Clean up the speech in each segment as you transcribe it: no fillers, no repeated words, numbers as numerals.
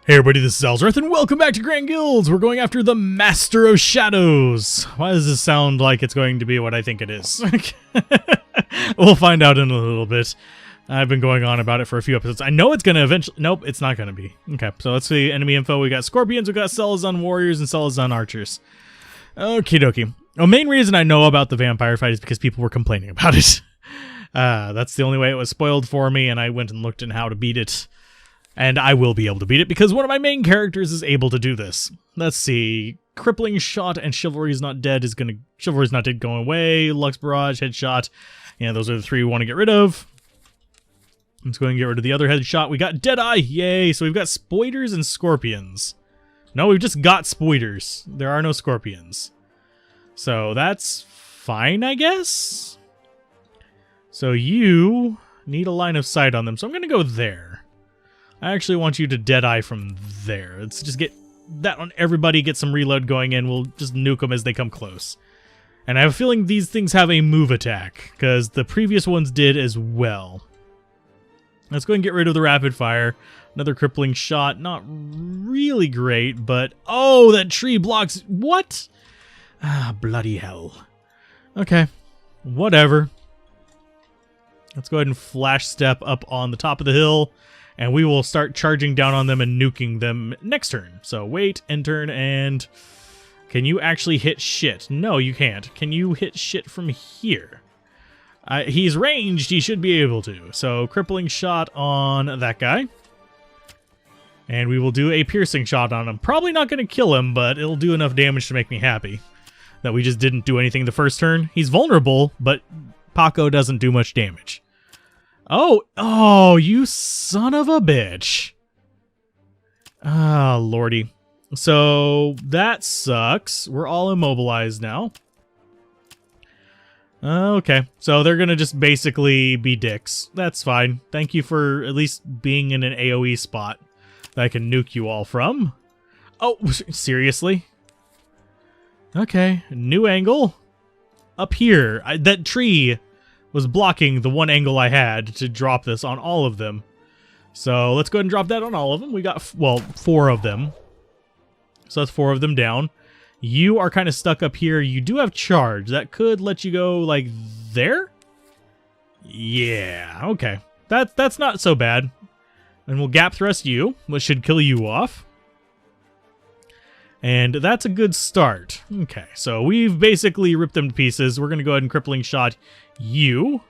Hey everybody, this is Alzorath, and welcome back to Grand Guilds! We're going after the Master of Shadows! Why does this sound like it's going to be what I think it is? We'll find out in a little bit. I've been going on about it for a few episodes. I know it's going to eventually... Nope, it's not going to be. Okay, so let's see enemy info. We got Scorpions, we got Salazan Warriors, and Salazan Archers. Okie dokie. The main reason I know about the vampire fight is because people were complaining about it. That's the only way it was spoiled for me, and I went and looked at how to beat it. And I will be able to beat it because one of my main characters is able to do this. Let's see. Crippling Shot and Chivalry's Not Dead is gonna... Chivalry's Not Dead going away. Lux Barrage, Headshot. Yeah, those are the three we want to get rid of. Let's go ahead and get rid of the other Headshot. We got Deadeye! Yay! So we've got Spoiders and Scorpions. No, we've just got Spoiders. There are no Scorpions. So that's fine, I guess? So you need a line of sight on them. So I'm gonna go there. I actually want you to Deadeye from there. Let's just get that on everybody, get some reload going in. We'll just nuke them as they come close. And I have a feeling these things have a move attack, because the previous ones did as well. Let's go and get rid of the rapid fire. Another crippling shot. Not really great, but... Oh, that tree blocks... What? Ah, bloody hell. Okay. Whatever. Let's go ahead and flash step up on the top of the hill. And we will start charging down on them and nuking them next turn. So wait, end turn, and... Can you actually hit shit? No, you can't. Can you hit shit from here? He's ranged, he should be able to. So crippling shot on that guy. And we will do a piercing shot on him. Probably not going to kill him, but it'll do enough damage to make me happy. That we just didn't do anything the first turn. He's vulnerable, but Paco doesn't do much damage. Oh, you son of a bitch. Ah, lordy. So, that sucks. We're all immobilized now. Okay, so they're gonna just basically be dicks. That's fine. Thank you for at least being in an AoE spot that I can nuke you all from. Oh, seriously? Okay, new angle. Up here. That tree... was blocking the one angle I had to drop this on all of them. So let's go ahead and drop that on all of them. We got, well, 4 of them. So that's 4 of them down. You are kind of stuck up here. You do have charge. That could let you go, like, there? Yeah, okay. That's not so bad. And we'll gap thrust you, which should kill you off. And that's a good start. Okay, so we've basically ripped them to pieces. We're going to go ahead and crippling shot you.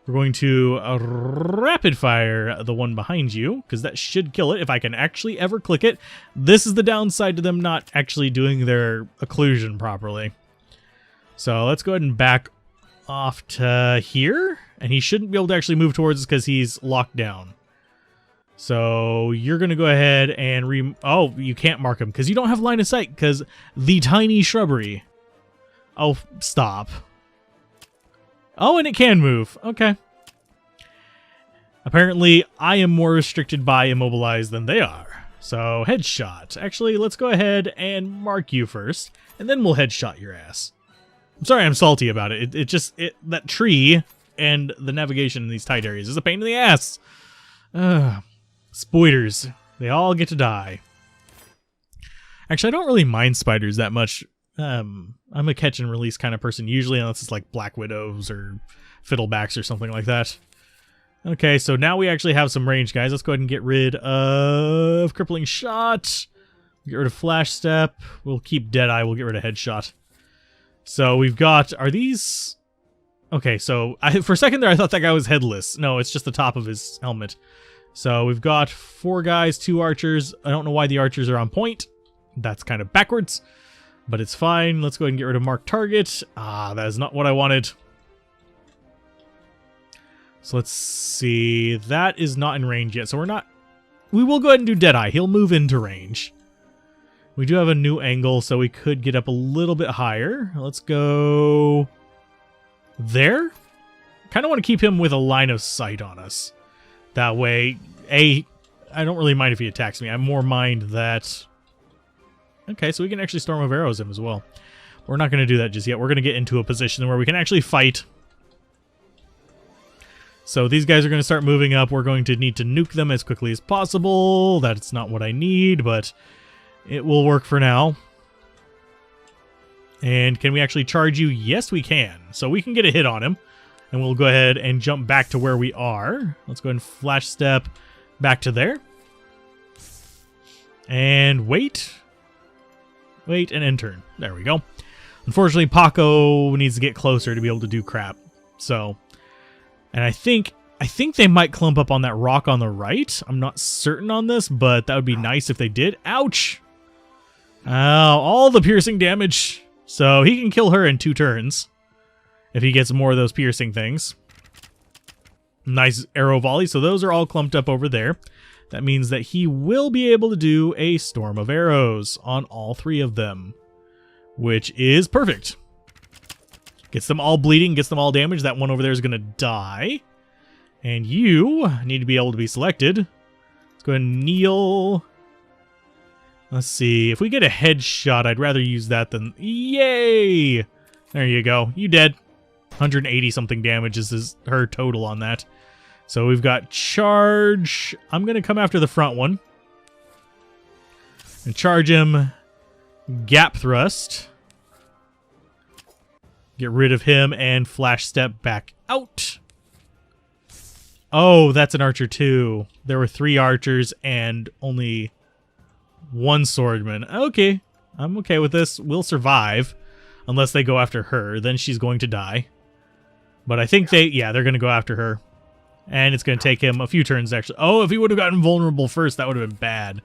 We're going to rapid fire the one behind you, because that should kill it if I can actually ever click it. This is the downside to them not actually doing their occlusion properly. So let's go ahead and back off to here. And he shouldn't be able to actually move towards us because he's locked down. So you're going to go ahead and oh, you can't mark him because you don't have line of sight because the tiny shrubbery. Oh, stop. Oh, and it can move. Okay. Apparently, I am more restricted by immobilized than they are. So, headshot. Actually, let's go ahead and mark you first, and then we'll headshot your ass. I'm sorry I'm salty about it. That tree and the navigation in these tight areas is a pain in the ass. Spoiders. They all get to die. Actually, I don't really mind spiders that much. I'm a catch and release kind of person usually, unless it's like Black Widows or Fiddlebacks or something like that. Okay, so now we actually have some range, guys. Let's go ahead and get rid of Crippling Shot. Get rid of Flash Step. We'll keep Deadeye. We'll get rid of Headshot. So we've got... Are these... Okay, so for a second there I thought that guy was headless. No, it's just the top of his helmet. So we've got 4 guys, 2 archers. I don't know why the archers are on point. That's kind of backwards. But it's fine. Let's go ahead and get rid of mark target. Ah, that is not what I wanted. So let's see. That is not in range yet. So we're not... We will go ahead and do Deadeye. He'll move into range. We do have a new angle, so we could get up a little bit higher. Let's go... there? Kind of want to keep him with a line of sight on us. That way, I don't really mind if he attacks me. I more mind that... Okay, so we can actually Storm of Arrows him as well. We're not going to do that just yet. We're going to get into a position where we can actually fight. So these guys are going to start moving up. We're going to need to nuke them as quickly as possible. That's not what I need, but it will work for now. And can we actually charge you? Yes, we can. So we can get a hit on him. And we'll go ahead and jump back to where we are. Let's go ahead and flash step back to there. And wait. Wait and end turn. There we go. Unfortunately, Paco needs to get closer to be able to do crap. So, and I think they might clump up on that rock on the right. I'm not certain on this, but that would be nice if they did. Ouch! All the piercing damage. So he can kill her in 2 turns if he gets more of those piercing things. Nice arrow volley. So those are all clumped up over there. That means that he will be able to do a storm of arrows on all 3 of them, which is perfect. Gets them all bleeding, gets them all damaged. That one over there is going to die. And you need to be able to be selected. Let's go ahead and kneel. Let's see. If we get a headshot, I'd rather use that than... Yay! There you go. You dead. 180 something damage is her total on that. So we've got charge. I'm going to come after the front one. And charge him. Gap thrust. Get rid of him and flash step back out. Oh, that's an archer too. There were 3 archers and only 1 swordman. Okay, I'm okay with this. We'll survive unless they go after her. Then she's going to die. But I think they're going to go after her. And it's going to take him a few turns, actually. Oh, if he would have gotten vulnerable first, that would have been bad.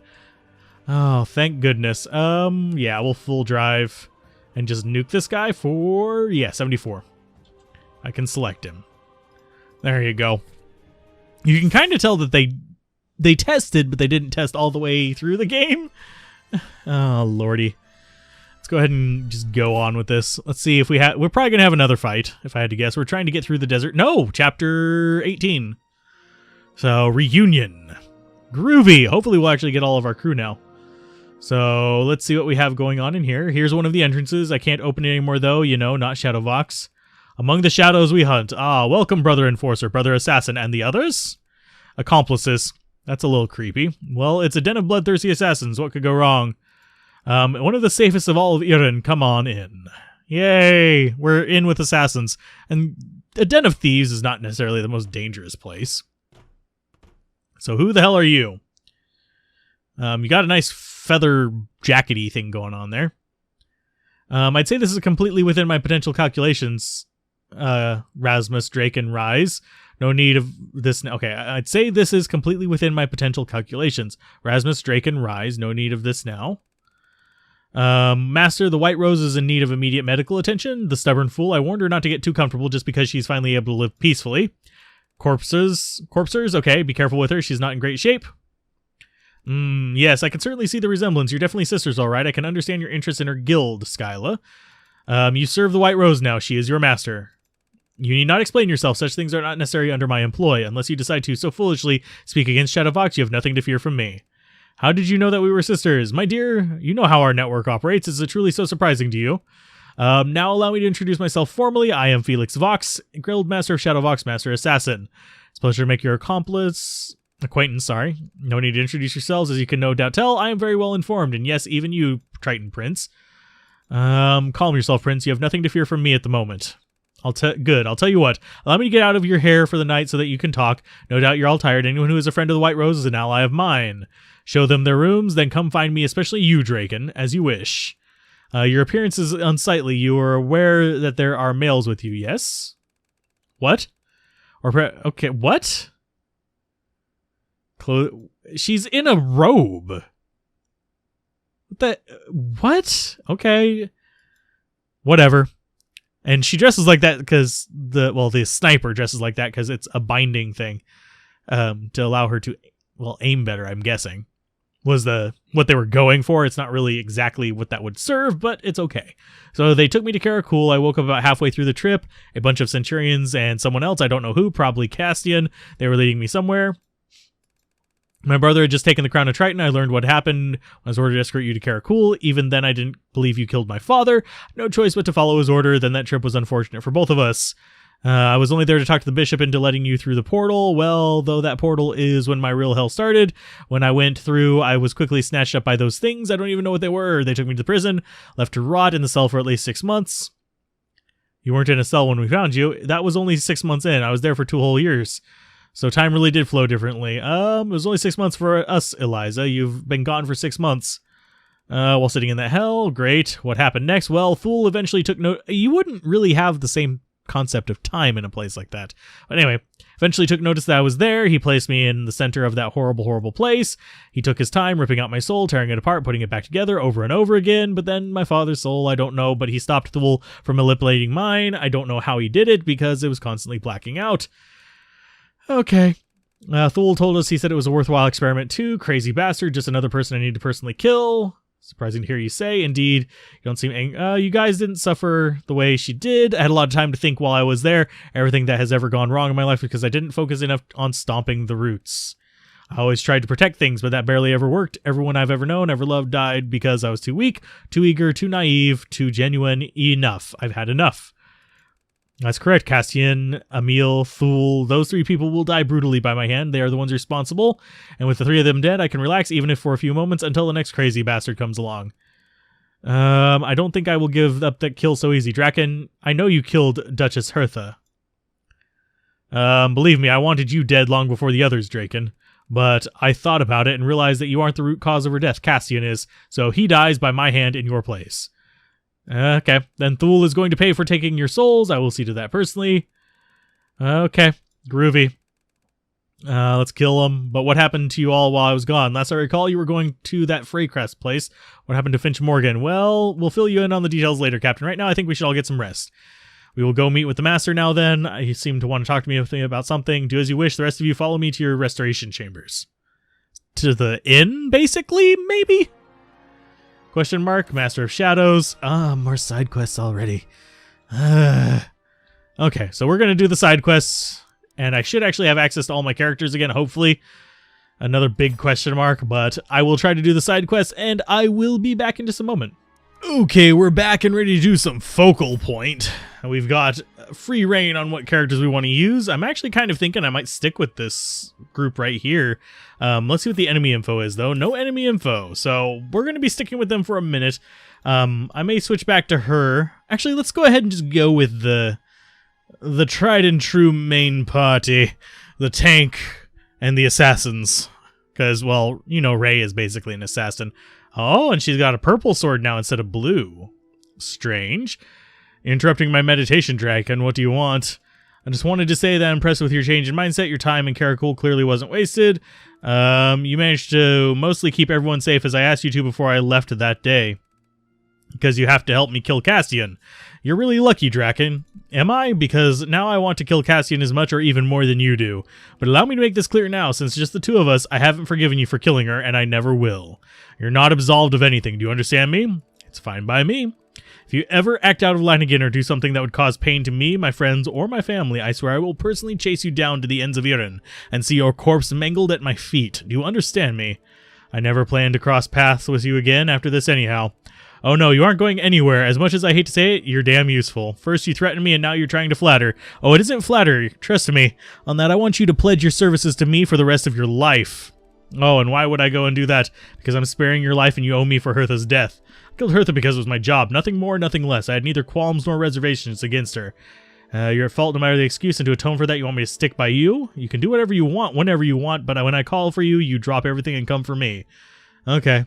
Oh, thank goodness. Yeah, we'll full drive and just nuke this guy for, 74. I can select him. There you go. You can kind of tell that they tested, but they didn't test all the way through the game. Oh, lordy. Let's go ahead and just go on with this. Let's see if we're probably going to have another fight, if I had to guess. We're trying to get through the desert. No, chapter 18. So, reunion. Groovy. Hopefully we'll actually get all of our crew now. So, let's see what we have going on in here. Here's one of the entrances. I can't open it anymore, though. You know, not Shadowvox. Among the shadows we hunt. Ah, welcome, brother enforcer, brother assassin, and the others? Accomplices. That's a little creepy. Well, it's a den of bloodthirsty assassins. What could go wrong? One of the safest of all of Irin. Come on in. Yay! We're in with assassins. And a den of thieves is not necessarily the most dangerous place. So who the hell are you? You got a nice feather jackety thing going on there. I'd say this is completely within my potential calculations. Rasmus, Drake, and Rise. No need of this. Okay, I'd say this is completely within my potential calculations. Rasmus, Drake, and Rise. No need of this now. Master, the White Rose is in need of immediate medical attention. The stubborn fool, I warned her not to get too comfortable just because she's finally able to live peacefully. Corpsers, okay, be careful with her. She's not in great shape. Yes, I can certainly see the resemblance. You're definitely sisters, all right. I can understand your interest in her guild, Skyla. You serve the White Rose now. She is your master. You need not explain yourself. Such things are not necessary under my employ. Unless you decide to so foolishly speak against Shadowvox, you have nothing to fear from me. How did you know that we were sisters? My dear, you know how our network operates. Is it truly so surprising to you? Now allow me to introduce myself formally. I am Felix Vox, Guild Master of Shadowvox, Master Assassin. It's a pleasure to make your acquaintance, sorry. No need to introduce yourselves. As you can no doubt tell, I am very well informed. And yes, even you, Triton Prince. Calm yourself, Prince. You have nothing to fear from me at the moment. Good. I'll tell you what. Allow me to get out of your hair for the night so that you can talk. No doubt you're all tired. Anyone who is a friend of the White Rose is an ally of mine. Show them their rooms, then come find me, especially you, Draken, as you wish. Your appearance is unsightly. You are aware that there are males with you, yes? What? Okay, what? She's in a robe. What? Okay. Whatever. And she dresses like that because the sniper dresses like that because it's a binding thing to allow her to, aim better, I'm guessing. Was what they were going for. It's not really exactly what that would serve, but it's okay. So they took me to Karakul. I woke up about halfway through the trip. A bunch of Centurions and someone else, I don't know who, probably Castian. They were leading me somewhere. My brother had just taken the crown of Triton. I learned what happened. I was ordered to escort you to Karakul. Even then, I didn't believe you killed my father. No choice but to follow his order. Then that trip was unfortunate for both of us. I was only there to talk to the bishop into letting you through the portal. Well, though that portal is when my real hell started. When I went through, I was quickly snatched up by those things. I don't even know what they were. They took me to prison, left to rot in the cell for at least 6 months. You weren't in a cell when we found you. That was only 6 months in. I was there for 2 whole years. So time really did flow differently. It was only 6 months for us, Eliza. You've been gone for 6 months. While sitting in that hell. Great. What happened next? Well, Thule eventually took note. You wouldn't really have the same concept of time in a place like that. But anyway, eventually took notice that I was there. He placed me in the center of that horrible, horrible place. He took his time ripping out my soul, tearing it apart, putting it back together over and over again. But then my father's soul, I don't know, but he stopped Thule from manipulating mine. I don't know how he did it because it was constantly blacking out. Okay. Thule told us he said it was a worthwhile experiment too. Crazy bastard, just another person I need to personally kill. Surprising to hear you say. Indeed, you don't seem you guys didn't suffer the way she did. I had a lot of time to think while I was there. Everything that has ever gone wrong in my life because I didn't focus enough on stomping the roots. I always tried to protect things, but that barely ever worked. Everyone I've ever known, ever loved, died because I was too weak, too eager, too naive, too genuine. Enough. I've had enough. That's correct, Castian, Emil, Thule. Those 3 people will die brutally by my hand. They are the ones responsible. And with the 3 of them dead, I can relax, even if for a few moments, until the next crazy bastard comes along. I don't think I will give up that kill so easy. Draken, I know you killed Duchess Hertha. Believe me, I wanted you dead long before the others, Draken. But I thought about it and realized that you aren't the root cause of her death. Castian is. So he dies by my hand in your place. Okay, then Thule is going to pay for taking your souls. I will see to that personally. Okay, groovy. Let's kill him. But what happened to you all while I was gone? Last I recall, you were going to that Freycrest place. What happened to Finch Morgan? Well, we'll fill you in on the details later, Captain. Right now, I think we should all get some rest. We will go meet with the Master now then. He seemed to want to talk to me about something. Do as you wish. The rest of you follow me to your restoration chambers. To the inn, basically, maybe? Question mark, Master of Shadows. More side quests already. Okay, so we're going to do the side quests, and I should actually have access to all my characters again, hopefully. Another big question mark, but I will try to do the side quests, and I will be back in just a moment. Okay, we're back and ready to do some focal point. We've got free reign on what characters we want to use. I'm actually kind of thinking I might stick with this group right here. Let's see what the enemy info is, though. No enemy info, so we're going to be sticking with them for a minute. I may switch back to her. Actually, let's go ahead and just go with the tried and true main party, the tank and the assassins. Because, well, you know, Rey is basically an assassin. Oh, and she's got a purple sword now instead of blue. Strange. Interrupting my meditation, Draken. What do you want? I just wanted to say that I'm impressed with your change in mindset. Your time in Karakul clearly wasn't wasted. You managed to mostly keep everyone safe as I asked you to before I left that day. Because you have to help me kill Castian. You're really lucky, Draken. Am I? Because now I want to kill Castian as much or even more than you do. But allow me to make this clear now, since just the 2 of us, I haven't forgiven you for killing her, and I never will. You're not absolved of anything. Do you understand me? It's fine by me. If you ever act out of line again or do something that would cause pain to me, my friends, or my family, I swear I will personally chase you down to the ends of Iran and see your corpse mangled at my feet. Do you understand me? I never plan to cross paths with you again after this anyhow. Oh no, you aren't going anywhere. As much as I hate to say it, you're damn useful. First you threatened me and now you're trying to flatter. Oh, it isn't flattery. Trust me. On that, I want you to pledge your services to me for the rest of your life. Oh, and why would I go and do that? Because I'm sparing your life and you owe me for Hertha's death. I killed Hertha because it was my job. Nothing more, nothing less. I had neither qualms nor reservations against her. You're at fault no matter the excuse, and to atone for that, you want me to stick by you? You can do whatever you want, whenever you want, but when I call for you, you drop everything and come for me. Okay.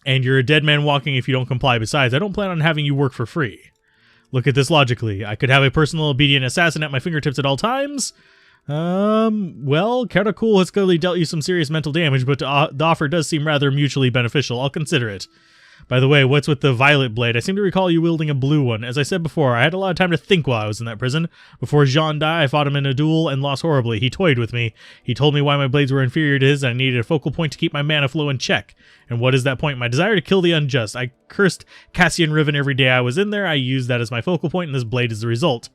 And you're a dead man walking if you don't comply. Besides, I don't plan on having you work for free. Look at this logically. I could have a personal obedient assassin at my fingertips at all times. Well, Karakul has clearly dealt you some serious mental damage, but the offer does seem rather mutually beneficial. I'll consider it. By the way, what's with the violet blade? I seem to recall you wielding a blue one. As I said before, I had a lot of time to think while I was in that prison. Before Jean died, I fought him in a duel and lost horribly. He toyed with me. He told me why my blades were inferior to his and I needed a focal point to keep my mana flow in check. And what is that point? My desire to kill the unjust. I cursed Cassian Riven every day I was in there. I used that as my focal point and this blade is the result.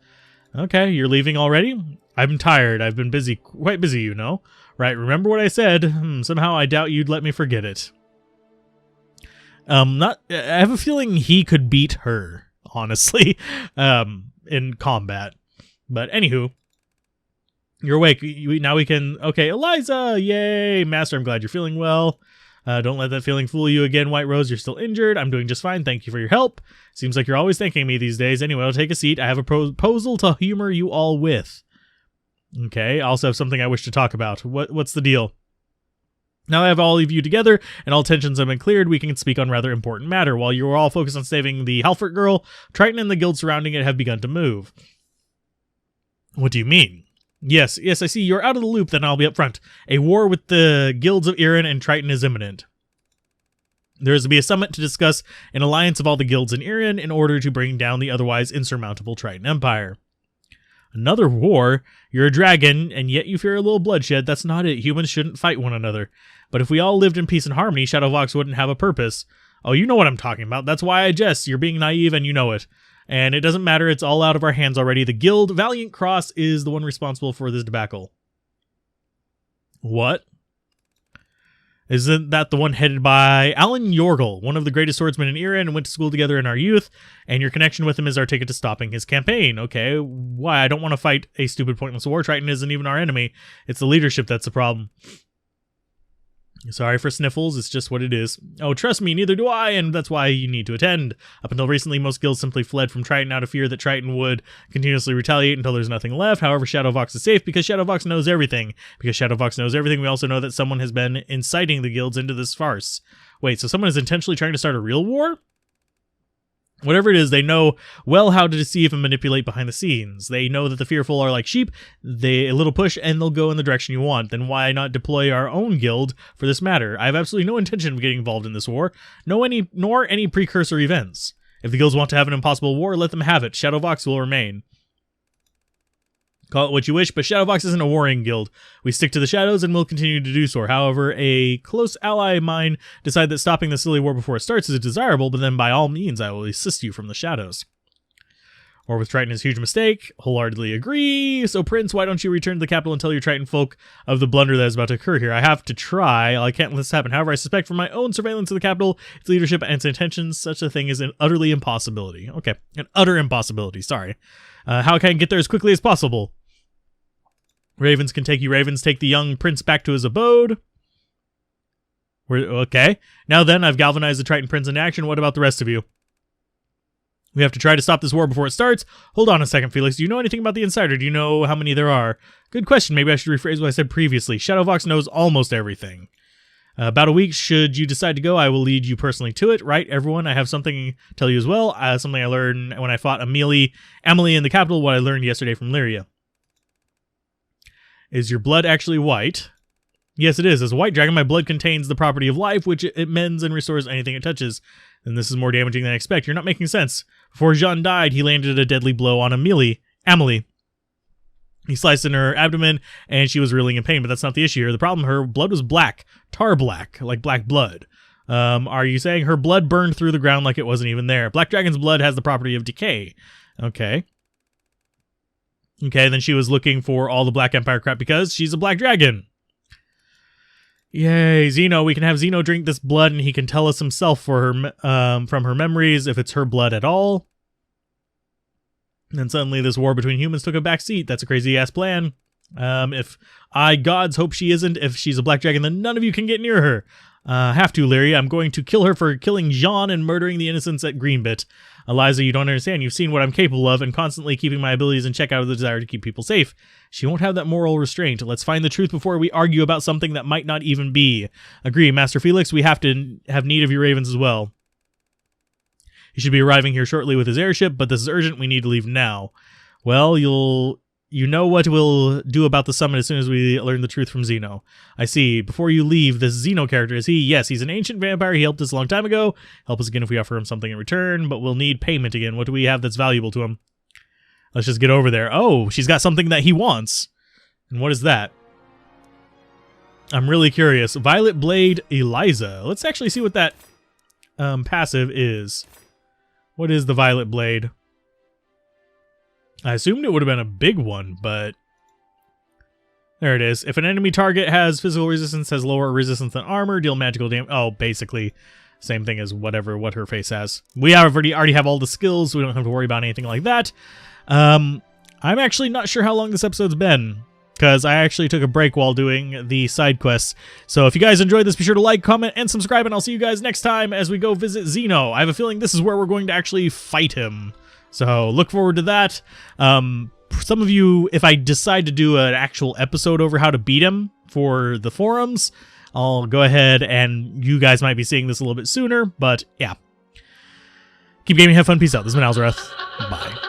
Okay, you're leaving already? I'm tired. I've been busy, quite busy, you know. Right, remember what I said? Somehow I doubt you'd let me forget it. I have a feeling he could beat her, honestly, in combat. But anywho, you're awake. Now we can... Okay, Eliza! Yay! Master, I'm glad you're feeling well. Don't let that feeling fool you again, White Rose. You're still injured. I'm doing just fine. Thank you for your help. Seems like you're always thanking me these days. Anyway, I'll take a seat. I have a proposal to humor you all with. Okay, I also have something I wish to talk about. What's the deal? Now I have all of you together, and all tensions have been cleared, we can speak on rather important matter. While you are all focused on saving the Halford girl, Triton and the guild surrounding it have begun to move. What do you mean? Yes, I see. You're out of the loop, then I'll be up front. A war with the guilds of Iran and Triton is imminent. There is to be a summit to discuss an alliance of all the guilds in Iran in order to bring down the otherwise insurmountable Triton Empire. Another war? You're a dragon, and yet you fear a little bloodshed. That's not it. Humans shouldn't fight one another. But if we all lived in peace and harmony, Shadowvox wouldn't have a purpose. Oh, you know what I'm talking about. That's why I jest. You're being naive, and you know it. And it doesn't matter. It's all out of our hands already. The guild, Valiant Cross, is the one responsible for this debacle. What? Isn't that the one headed by Alan Yorgel, one of the greatest swordsmen in Iran, and went to school together in our youth, and your connection with him is our ticket to stopping his campaign. Okay, why? I don't want to fight a stupid, pointless war. Triton isn't even our enemy. It's the leadership that's the problem. Sorry for sniffles, it's just what it is. Oh, trust me, neither do I, and that's why you need to attend. Up until recently, most guilds simply fled from Triton out of fear that Triton would continuously retaliate until there's nothing left. However, Shadowvox is safe because Shadowvox knows everything. Because Shadowvox knows everything, we also know that someone has been inciting the guilds into this farce. Wait, so someone is intentionally trying to start a real war? Whatever it is, they know well how to deceive and manipulate behind the scenes. They know that the fearful are like sheep. A little push and they'll go in the direction you want. Then why not deploy our own guild for this matter? I have absolutely no intention of getting involved in this war, nor any precursor events. If the guilds want to have an impossible war, let them have it. Shadowvox will remain. Call it what you wish, but Shadowvox isn't a warring guild. We stick to the shadows and will continue to do so. However, a close ally of mine decided that stopping the silly war before it starts is desirable, but then by all means I will assist you from the shadows. War with Triton is a huge mistake. Wholeheartedly agree. So Prince, why don't you return to the capital and tell your Triton folk of the blunder that is about to occur here? I have to try. I can't let this happen. However, I suspect from my own surveillance of the capital, its leadership and its intentions, such a thing is an utterly impossibility. Okay, an utter impossibility, sorry. How can I get there as quickly as possible? Ravens can take you. Ravens, take the young prince back to his abode. Okay. Now then, I've galvanized the Triton Prince into action. What about the rest of you? We have to try to stop this war before it starts. Hold on a second, Felix. Do you know anything about the Insider? Do you know how many there are? Good question. Maybe I should rephrase what I said previously. Shadowvox knows almost everything. About a week, should you decide to go, I will lead you personally to it. Right, everyone? I have something to tell you as well. Something I learned when I fought Emily in the capital, what I learned yesterday from Lyria. Is your blood actually white? Yes, it is. As a white dragon, my blood contains the property of life, which it mends and restores anything it touches. And this is more damaging than I expect. You're not making sense. Before Jean died, he landed a deadly blow on Amelie. He sliced in her abdomen, and she was reeling in pain, but that's not the issue here. The problem, her blood was black. Tar black, like black blood. Are you saying her blood burned through the ground like it wasn't even there? Black dragon's blood has the property of decay. Okay. Okay, then she was looking for all the Black Empire crap because she's a black dragon. Yay, Xeno. We can have Xeno drink this blood and he can tell us himself for her, from her memories if it's her blood at all. And then suddenly this war between humans took a back seat. That's a crazy-ass plan. If I gods hope she isn't, if she's a black dragon, then none of you can get near her. Have to, Lyria. I'm going to kill her for killing Jean and murdering the innocents at Greenbit. Eliza, you don't understand. You've seen what I'm capable of and constantly keeping my abilities in check out of the desire to keep people safe. She won't have that moral restraint. Let's find the truth before we argue about something that might not even be. Agree, Master Felix. We have to have need of your ravens as well. He should be arriving here shortly with his airship, but this is urgent. We need to leave now. Well, you know what we'll do about the summit as soon as we learn the truth from Xeno. I see. Before you leave, this Xeno character, is he? Yes, he's an ancient vampire. He helped us a long time ago. Help us again if we offer him something in return, but we'll need payment again. What do we have that's valuable to him? Let's just get over there. Oh, she's got something that he wants. And what is that? I'm really curious. Violet Blade Eliza. Let's actually see what that passive is. What is the Violet Blade? I assumed it would have been a big one, but there it is. If an enemy target has physical resistance, has lower resistance than armor, deal magical damage. Oh, basically same thing as what her face has. We already have all the skills, so we don't have to worry about anything like that. I'm actually not sure how long this episode's been, because I actually took a break while doing the side quests. So if you guys enjoyed this, be sure to like, comment, and subscribe, and I'll see you guys next time as we go visit Zeno. I have a feeling this is where we're going to actually fight him. So look forward to that. Some of you, if I decide to do an actual episode over how to beat him for the forums, I'll go ahead and you guys might be seeing this a little bit sooner, but yeah. Keep gaming, have fun, peace out. This has been Alzorath. Bye.